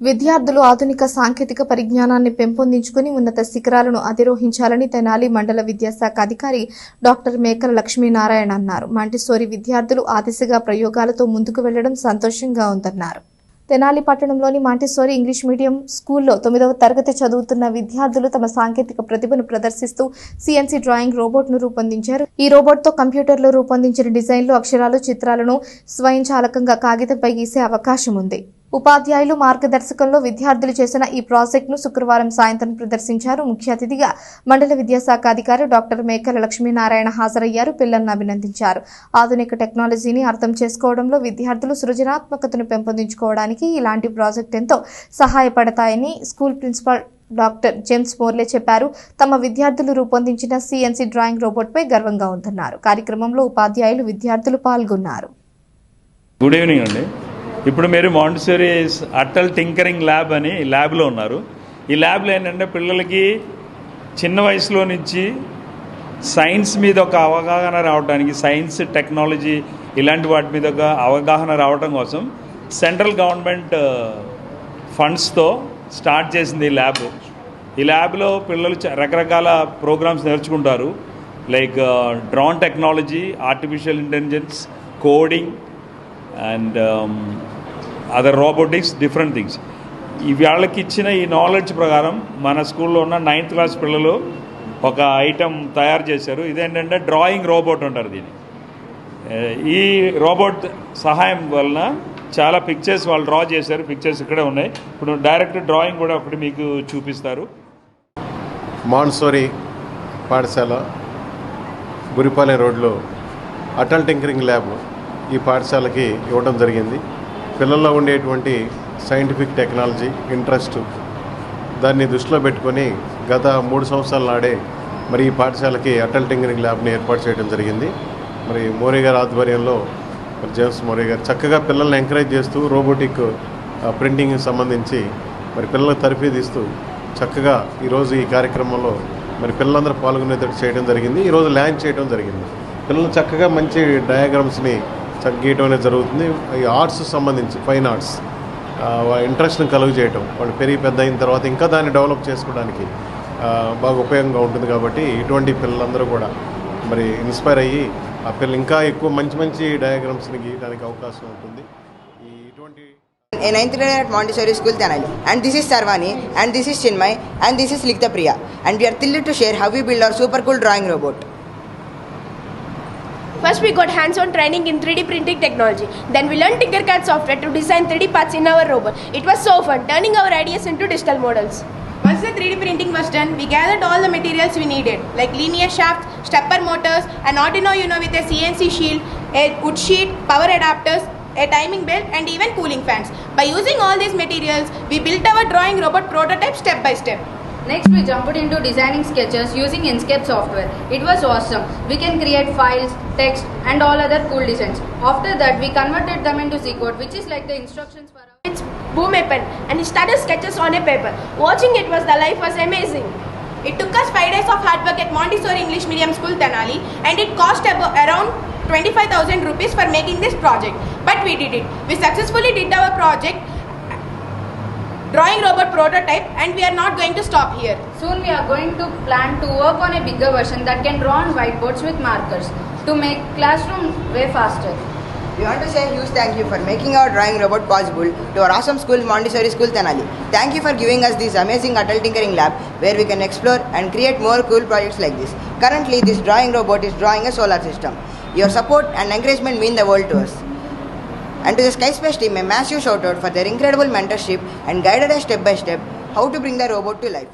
విద్యార్థులు ఆధునిక సాంకేతిక పరిజ్ఞానాన్ని పెంపొందించుకుని ఉన్నత శిఖరాలను అధిరోహించాలని తెనాలి మండల విద్యాశాఖ అధికారి డాక్టర్ మేకల లక్ష్మీనారాయణ అన్నారు. మాంటిసోరీ విద్యార్థులు ఆ దిశగా ప్రయోగాలతో ముందుకు వెళ్లడం సంతోషంగా ఉందన్నారు. తెనాలి పట్టణంలోని మాంటిసోరీ ఇంగ్లీష్ మీడియం స్కూల్లో 9వ తరగతి చదువుతున్న విద్యార్థులు తమ సాంకేతిక ప్రతిభను ప్రదర్శిస్తూ సిఎన్సి డ్రాయింగ్ రోబోట్ ను రూపొందించారు. ఈ రోబోట్ తో కంప్యూటర్లో రూపొందించిన డిజైన్లు, అక్షరాలు, చిత్రాలను స్వయంచాలకంగా కాగితంపై గీసే అవకాశం ఉంది. ఉపాధ్యాయులు మార్గదర్శకంలో విద్యార్థులు చేసిన ఈ ప్రాజెక్టును శుక్రవారం సాయంత్రం ప్రదర్శించారు. ముఖ్య అతిథిగా మండల విద్యాశాఖ అధికారి డాక్టర్ మేకల లక్ష్మీనారాయణ హాజరయ్యారు. పిల్లలను అభినందించారు. ఆధునిక టెక్నాలజీని అర్థం చేసుకోవడంలో విద్యార్థులు సృజనాత్మకతను పెంపొందించుకోవడానికి ఇలాంటి ప్రాజెక్టు ఎంతో సహాయపడతాయని స్కూల్ ప్రిన్సిపల్ డాక్టర్ జేమ్స్ మోర్లే చెప్పారు. తమ విద్యార్థులు రూపొందించిన సిఎన్సి డ్రాయింగ్ రోబోట్ పై గర్వంగా ఉందన్నారు. కార్యక్రమంలో ఉపాధ్యాయులు, విద్యార్థులు పాల్గొన్నారు. గుడ్ ఈవినింగ్ అండి. ఇప్పుడు మీరు మాంటిసోరీ అటల్ టింకరింగ్ ల్యాబ్ అని ల్యాబ్లో ఉన్నారు. ఈ ల్యాబ్లో ఏంటంటే పిల్లలకి చిన్న వయసులో నుంచి సైన్స్ మీద ఒక అవగాహన రావడానికి, సైన్స్, టెక్నాలజీ ఇలాంటి వాటి మీద ఒక అవగాహన రావడం కోసం సెంట్రల్ గవర్నమెంట్ ఫండ్స్తో స్టార్ట్ చేసింది ఈ ల్యాబ్. ఈ ల్యాబ్లో పిల్లలు రకరకాల ప్రోగ్రామ్స్ నేర్చుకుంటారు. Like drone technology, artificial intelligence, coding and other robotics, different things. వాళ్ళకి ఇచ్చిన ఈ నాలెడ్జ్ ప్రకారం మన స్కూల్లో ఉన్న 9th క్లాస్ పిల్లలు ఒక ఐటెం తయారు చేశారు. ఇదేంటంటే డ్రాయింగ్ రోబోట్ అంటారు దీన్ని. ఈ రోబోట్ సహాయం వలన చాలా పిక్చర్స్ వాళ్ళు డ్రా చేశారు. పిక్చర్స్ ఇక్కడే ఉన్నాయి. ఇప్పుడు డైరెక్ట్ డ్రాయింగ్ కూడా ఒకటి మీకు చూపిస్తారు. మాంటిసోరీ పాఠశాల గురిపాలెం రోడ్లో అటల్ టింకరింగ్ ల్యాబ్ ఈ పాఠశాలకి ఇవ్వడం జరిగింది. పిల్లల్లో ఉండేటువంటి సైంటిఫిక్ టెక్నాలజీ ఇంట్రెస్ట్ దాన్ని దృష్టిలో పెట్టుకొని గత 3 సంవత్సరాల నాడే మరి ఈ పాఠశాలకి అటల్ టింకరింగ్ ల్యాబ్ని ఏర్పాటు చేయడం జరిగింది. మరి మోరే గారి ఆధ్వర్యంలో మరి జేమ్స్ మోరే గారు చక్కగా పిల్లల్ని ఎంకరేజ్ చేస్తూ రోబోటిక్ ప్రింటింగ్ సంబంధించి మరి పిల్లలకు తర్ఫీదిస్తూ చక్కగా ఈరోజు ఈ కార్యక్రమంలో మరి పిల్లలందరూ పాల్గొనేటట్టు చేయడం జరిగింది. ఈరోజు లాంచ్ చేయడం జరిగింది. పిల్లలు చక్కగా మంచి డయాగ్రామ్స్ని గీయటం అనేది జరుగుతుంది. ఈ ఆర్ట్స్ సంబంధించి ఫైన్ ఆర్ట్స్ ఇంట్రెస్ట్ని కలుగు చేయటం, వాళ్ళు పెరిగి పెద్ద అయిన తర్వాత ఇంకా దాన్ని డెవలప్ చేసుకోవడానికి బాగా ఉపయోగంగా ఉంటుంది. కాబట్టి ఇటువంటి పిల్లలందరూ కూడా మరి ఇన్స్పైర్ అయ్యి ఆ పిల్లలు ఇంకా ఎక్కువ మంచి మంచి డయాగ్రామ్స్ని గీయడానికి అవకాశం ఉంటుంది. ఇటువంటి A 9th grade at Montessori School, Tenali. And this is Sarvani, and this is Chinmay, and this is Likta Priya. And we are thrilled to share how we build our super cool drawing robot. First, we got hands-on training in 3D printing technology. Then we learned Tinkercad software to design 3D parts in our robot. It was so fun, turning our ideas into digital models. Once the 3D printing was done, we gathered all the materials we needed, like linear shafts, stepper motors, an Arduino Uno with a CNC shield, a wood sheet, power adapters, a timing belt, and even cooling fans. By using all these materials, we built our drawing robot prototype step by step. Next, we jumped into designing sketches using Inkscape software. It was awesome. We can create files, text, and all other cool designs. After that, we converted them into C code, which is like the instructions for our... It's boom a pen, and he started sketches on a paper. Watching it was the life was amazing. It took us 5 days of hard work at Montessori English Medium School, Tenali, and it cost around 25,000 rupees for making this project. But we did it. We successfully did our project, drawing robot prototype, and we are not going to stop here. Soon, we are going to plan to work on a bigger version that can draw on whiteboards with markers to make classroom way faster. We want to say a huge thank you for making our drawing robot possible to our awesome school, Montessori School, Tenali. Thank you for giving us this amazing Atal Tinkering Lab where we can explore and create more cool projects like this. Currently, this drawing robot is drawing a solar system. Your support and encouragement mean the world to us. And to the Skyspace team, a massive shout out for their incredible mentorship and guided us step by step how to bring the robot to life.